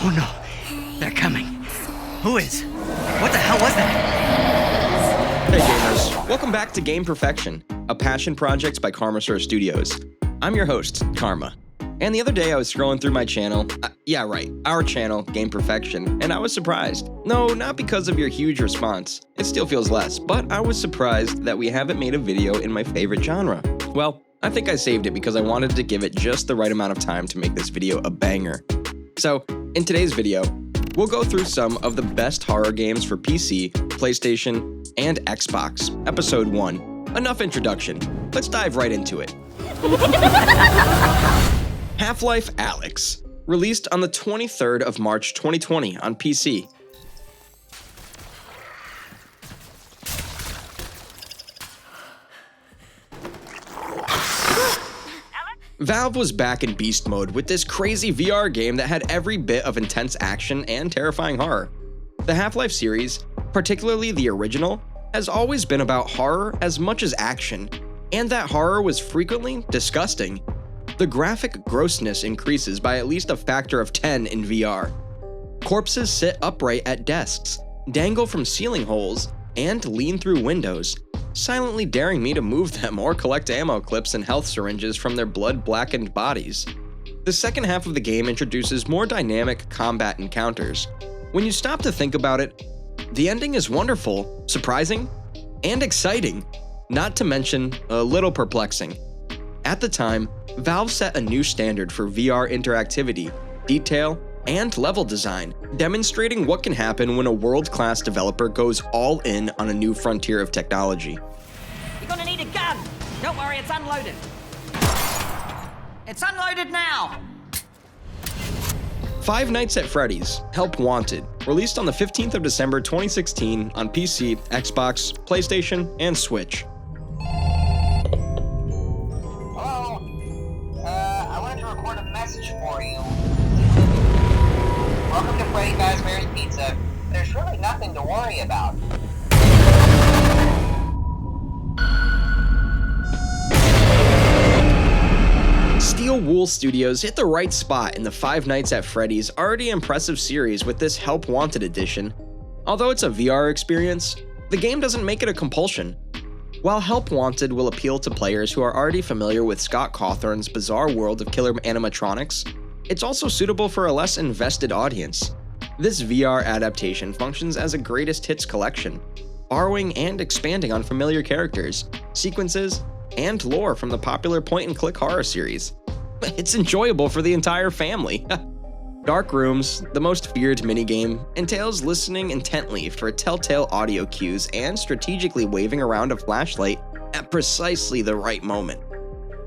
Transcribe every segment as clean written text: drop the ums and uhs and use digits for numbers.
Oh no, they're coming. Who is? What the hell was that? Hey gamers, welcome back to Game Perfection, a passion project by Karmasur Studios. I'm your host, Karma. And the other day I was scrolling through my channel, our channel, Game Perfection, and I was surprised. No, not because of your huge response, it still feels less, but I was surprised that we haven't made a video in my favorite genre. Well, I think I saved it because I wanted to give it just the right amount of time to make this video a banger. So, in today's video, we'll go through some of the best horror games for PC, PlayStation, and Xbox. Episode 1. Enough introduction. Let's dive right into it. Half-Life Alyx, released on the 23rd of March 2020 on PC. Valve was back in beast mode with this crazy VR game that had every bit of intense action and terrifying horror. The Half-Life series, particularly the original, has always been about horror as much as action, and that horror was frequently disgusting. The graphic grossness increases by at least a factor of 10 in VR. Corpses sit upright at desks, dangle from ceiling holes, and lean through windows, silently daring me to move them or collect ammo clips and health syringes from their blood-blackened bodies. The second half of the game introduces more dynamic combat encounters. When you stop to think about it, the ending is wonderful, surprising, and exciting, not to mention a little perplexing. At the time, Valve set a new standard for VR interactivity, detail, and level design, demonstrating what can happen when a world-class developer goes all in on a new frontier of technology. You're gonna need a gun! Don't worry, it's unloaded. It's unloaded now! Five Nights at Freddy's, Help Wanted, released on the 15th of December 2016 on PC, Xbox, PlayStation, and Switch. I wanted to record a message for you. Welcome to FREDDY'S Pizza. There's really nothing to worry about. Steel Wool Studios hit the right spot in the Five Nights at Freddy's already impressive series with this Help Wanted edition. Although it's a VR experience, the game doesn't make it a compulsion. While Help Wanted will appeal to players who are already familiar with Scott Cawthorn's bizarre world of killer animatronics, it's also suitable for a less invested audience. This VR adaptation functions as a greatest hits collection, borrowing and expanding on familiar characters, sequences, and lore from the popular point-and-click horror series. It's enjoyable for the entire family. Dark Rooms, the most feared minigame, entails listening intently for telltale audio cues and strategically waving around a flashlight at precisely the right moment.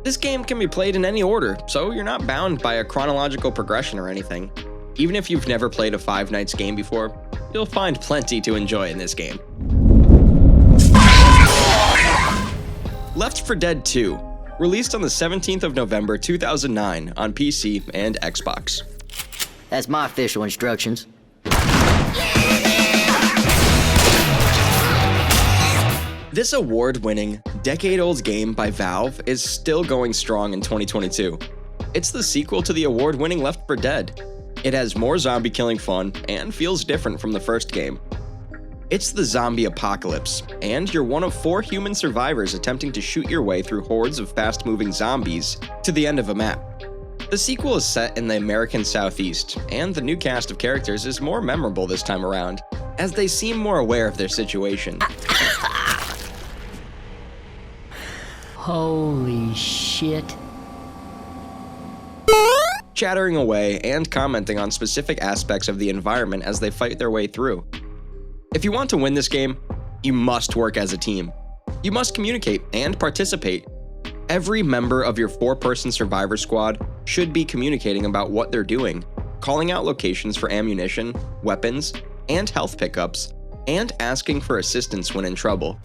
This game can be played in any order, so you're not bound by a chronological progression or anything. Even if you've never played a Five Nights game before, you'll find plenty to enjoy in this game. Left 4 Dead 2, released on the 17th of November 2009 on PC and Xbox. That's my official instructions. This award-winning, decade-old game by Valve is still going strong in 2022. It's the sequel to the award-winning Left 4 Dead. It has more zombie-killing fun and feels different from the first game. It's the zombie apocalypse, and you're one of 4 human survivors attempting to shoot your way through hordes of fast-moving zombies to the end of a map. The sequel is set in the American Southeast, and the new cast of characters is more memorable this time around, as they seem more aware of their situation. Holy shit. Chattering away and commenting on specific aspects of the environment as they fight their way through. If you want to win this game, you must work as a team. You must communicate and participate. Every member of your 4-person survivor squad should be communicating about what they're doing, calling out locations for ammunition, weapons, and health pickups, and asking for assistance when in trouble.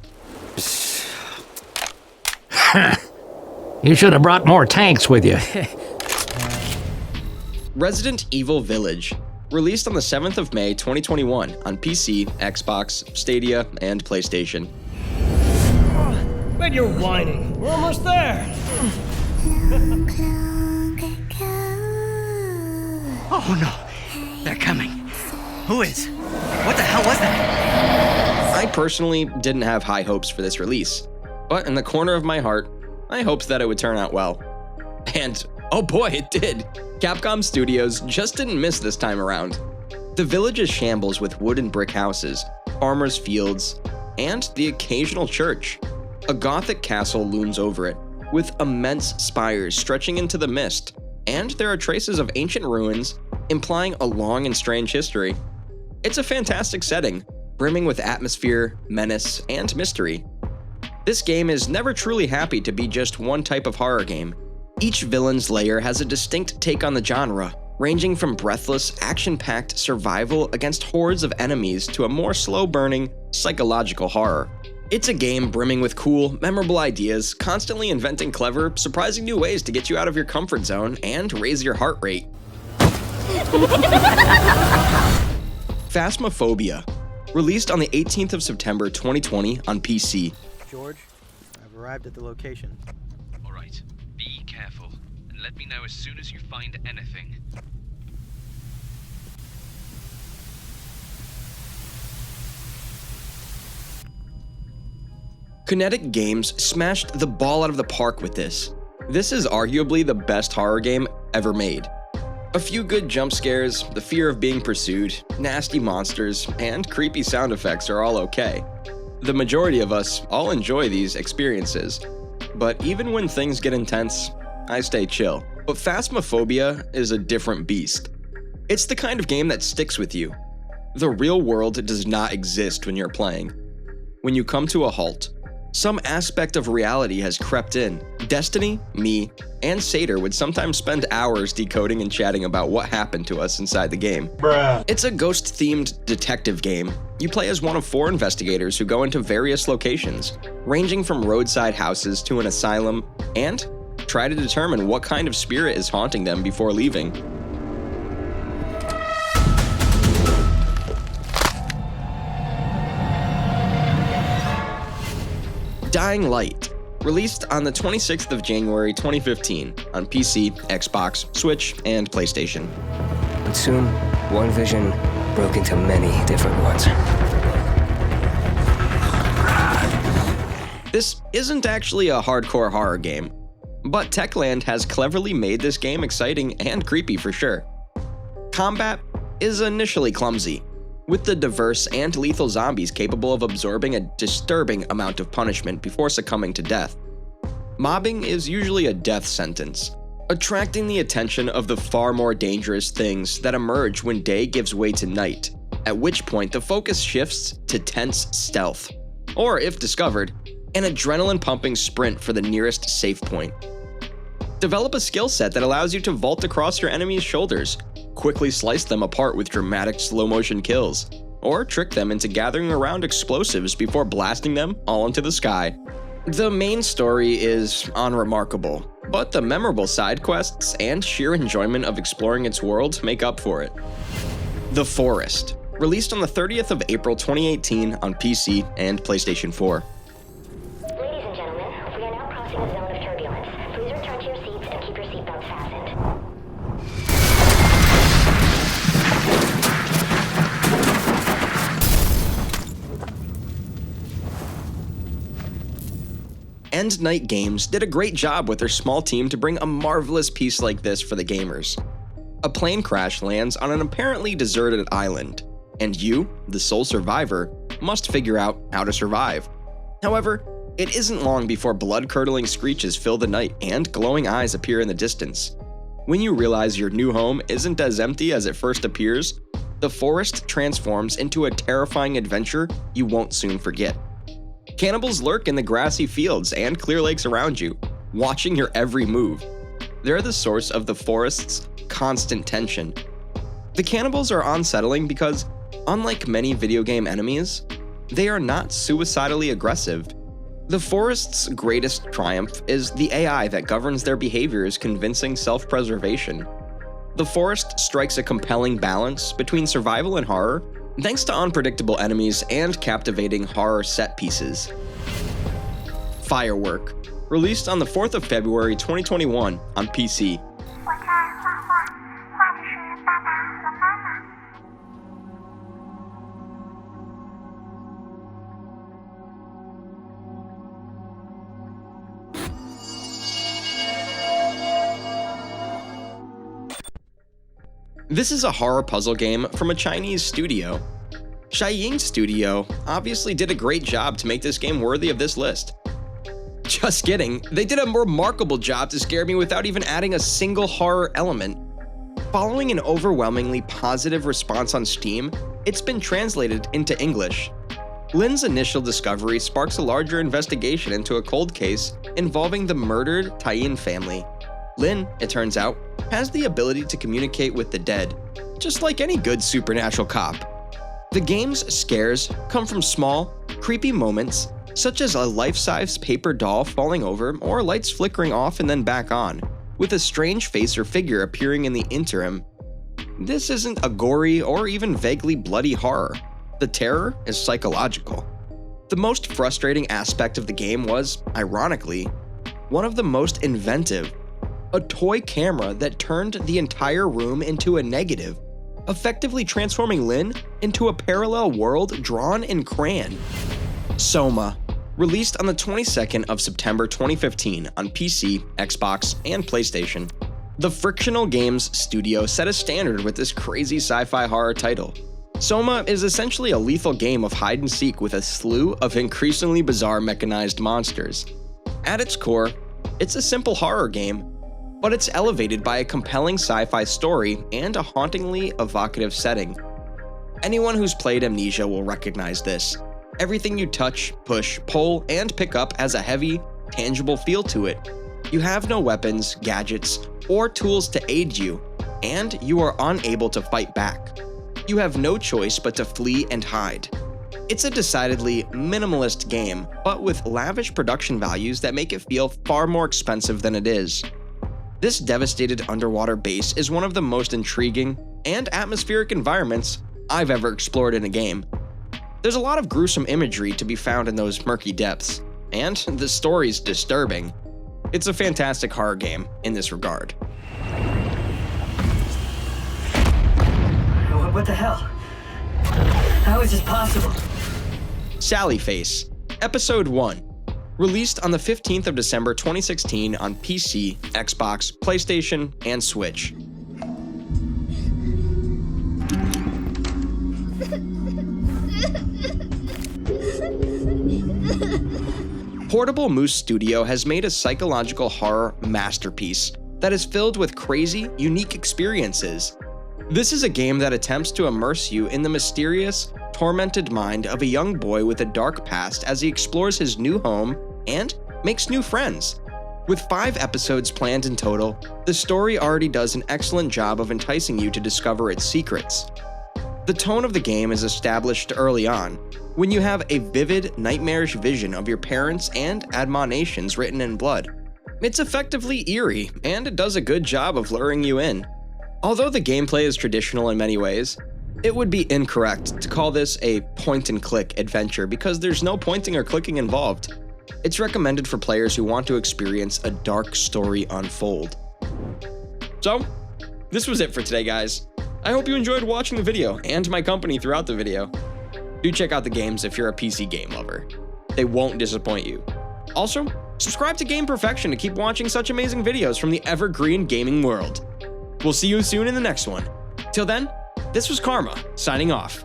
You should have brought more tanks with you. Resident Evil Village, released on the 7th of May 2021 on PC, Xbox, Stadia, and PlayStation. But you're whining. We're almost there. Oh no, They're coming. Who is? What the hell was that? I personally didn't have high hopes for this release, but in the corner of my heart, I hoped that it would turn out well. And oh boy, it did! Capcom Studios just didn't miss this time around. The village is shambles with wooden brick houses, farmers' fields, and the occasional church. A gothic castle looms over it, with immense spires stretching into the mist, and there are traces of ancient ruins, implying a long and strange history. It's a fantastic setting, brimming with atmosphere, menace, and mystery. This game is never truly happy to be just one type of horror game. Each villain's lair has a distinct take on the genre, ranging from breathless, action-packed survival against hordes of enemies to a more slow-burning, psychological horror. It's a game brimming with cool, memorable ideas, constantly inventing clever, surprising new ways to get you out of your comfort zone and raise your heart rate. Phasmophobia, released on the 18th of September 2020 on PC. George, I've arrived at the location. Alright, be careful, and let me know as soon as you find anything. Kinetic Games smashed the ball out of the park with this. This is arguably the best horror game ever made. A few good jump scares, the fear of being pursued, nasty monsters, and creepy sound effects are all okay. The majority of us all enjoy these experiences, but even when things get intense, I stay chill. But Phasmophobia is a different beast. It's the kind of game that sticks with you. The real world does not exist when you're playing. When you come to a halt, some aspect of reality has crept in. Destiny, me, and Satyr would sometimes spend hours decoding and chatting about what happened to us inside the game. Bruh. It's a ghost-themed detective game. You play as one of 4 investigators who go into various locations, ranging from roadside houses to an asylum, and try to determine what kind of spirit is haunting them before leaving. Dying Light, released on the 26th of January 2015 on PC, Xbox, Switch, and PlayStation. But soon, one vision broke into many different ones. This isn't actually a hardcore horror game, but Techland has cleverly made this game exciting and creepy for sure. Combat is initially clumsy, with the diverse and lethal zombies capable of absorbing a disturbing amount of punishment before succumbing to death. Mobbing is usually a death sentence, attracting the attention of the far more dangerous things that emerge when day gives way to night, at which point the focus shifts to tense stealth, or if discovered, an adrenaline-pumping sprint for the nearest safe point. Develop a skill set that allows you to vault across your enemy's shoulders, quickly slice them apart with dramatic slow-motion kills, or trick them into gathering around explosives before blasting them all into the sky. The main story is unremarkable, but the memorable side quests and sheer enjoyment of exploring its world make up for it. The Forest, released on the 30th of April 2018 on PC and PlayStation 4. Ladies and gentlemen, we are now crossing a zone of turbulence. Please return to your seats and keep your seatbelts fastened. End Night Games did a great job with their small team to bring a marvelous piece like this for the gamers. A plane crash lands on an apparently deserted island, and you, the sole survivor, must figure out how to survive. However, it isn't long before blood-curdling screeches fill the night and glowing eyes appear in the distance. When you realize your new home isn't as empty as it first appears, the forest transforms into a terrifying adventure you won't soon forget. Cannibals lurk in the grassy fields and clear lakes around you, watching your every move. They're the source of the forest's constant tension. The cannibals are unsettling because, unlike many video game enemies, they are not suicidally aggressive. The forest's greatest triumph is the AI that governs their behavior's convincing self-preservation. The forest strikes a compelling balance between survival and horror, thanks to unpredictable enemies and captivating horror set pieces. Firework, released on the 4th of February 2021 on PC. This is a horror puzzle game from a Chinese studio. Xiaying Studio obviously did a great job to make this game worthy of this list. Just kidding, they did a remarkable job to scare me without even adding a single horror element. Following an overwhelmingly positive response on Steam, it's been translated into English. Lynn's initial discovery sparks a larger investigation into a cold case involving the murdered Taiyin family. Lynn, it turns out, has the ability to communicate with the dead, just like any good supernatural cop. The game's scares come from small, creepy moments, such as a life-size paper doll falling over or lights flickering off and then back on, with a strange face or figure appearing in the interim. This isn't a gory or even vaguely bloody horror. The terror is psychological. The most frustrating aspect of the game was, ironically, one of the most inventive: a toy camera that turned the entire room into a negative, effectively transforming Lynn into a parallel world drawn in crayon. SOMA, released on the 22nd of September 2015 on PC, Xbox, and PlayStation. The Frictional Games studio set a standard with this crazy sci-fi horror title. SOMA is essentially a lethal game of hide and seek with a slew of increasingly bizarre mechanized monsters. At its core, it's a simple horror game, but it's elevated by a compelling sci-fi story and a hauntingly evocative setting. Anyone who's played Amnesia will recognize this. Everything you touch, push, pull, and pick up has a heavy, tangible feel to it. You have no weapons, gadgets, or tools to aid you, and you are unable to fight back. You have no choice but to flee and hide. It's a decidedly minimalist game, but with lavish production values that make it feel far more expensive than it is. This devastated underwater base is one of the most intriguing and atmospheric environments I've ever explored in a game. There's a lot of gruesome imagery to be found in those murky depths, and the story's disturbing. It's a fantastic horror game in this regard. What the hell? How is this possible? Sally Face, Episode 1. Released on the 15th of December 2016 on PC, Xbox, PlayStation, and Switch. Portable Moose Studio has made a psychological horror masterpiece that is filled with crazy, unique experiences. This is a game that attempts to immerse you in the mysterious, tormented mind of a young boy with a dark past as he explores his new home and makes new friends. With 5 episodes planned in total, the story already does an excellent job of enticing you to discover its secrets. The tone of the game is established early on, when you have a vivid, nightmarish vision of your parents and admonitions written in blood. It's effectively eerie, and it does a good job of luring you in. Although the gameplay is traditional in many ways, it would be incorrect to call this a point-and-click adventure because there's no pointing or clicking involved. It's recommended for players who want to experience a dark story unfold. So, this was it for today, guys. I hope you enjoyed watching the video and my company throughout the video. Do check out the games if you're a PC game lover. They won't disappoint you. Also, subscribe to Game Perfection to keep watching such amazing videos from the evergreen gaming world. We'll see you soon in the next one. Till then, this was Karma, signing off.